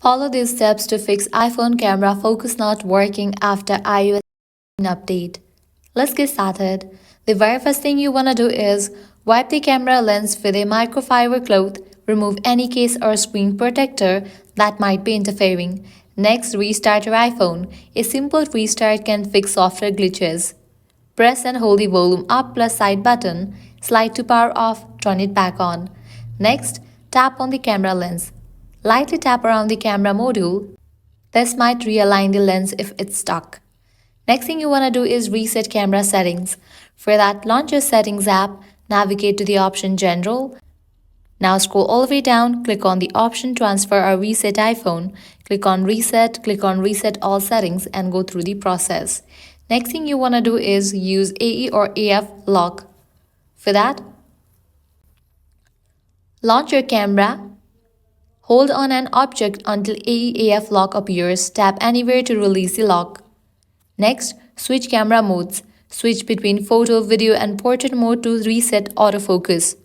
Follow these steps to fix iPhone camera focus not working after iOS update. Let's get started. The very first thing you want to do is wipe the camera lens with a microfiber cloth, remove any case or screen protector that might be interfering. Next, restart your iPhone. A simple restart can fix software glitches. Press and hold the volume up plus side button, slide to power off, turn it back on. Next, tap on the camera lens. Lightly tap around the camera module. This might realign the lens if it's stuck. Next thing you want to do is reset camera settings. For that, launch your settings app, navigate to the option General. Now scroll all the way down, click on the option Transfer or Reset iPhone. Click on Reset All Settings and go through the process. Next thing you want to do is use AE or AF lock. For that, launch your camera. Hold on an object until AE/AF lock appears. Tap anywhere to release the lock. Next, switch camera modes. Switch between photo, video, and portrait mode to reset autofocus.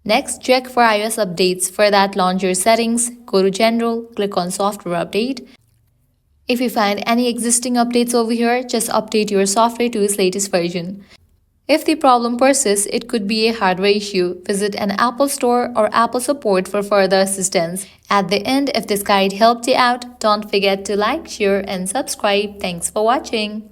Next, check for iOS updates. For that, launch your settings, go to General, click on Software Update. If you find any existing updates over here, just update your software to its latest version. If the problem persists, it could be a hardware issue. Visit an Apple store or Apple support for further assistance. At the end, if this guide helped you out, don't forget to like, share, and subscribe. Thanks for watching.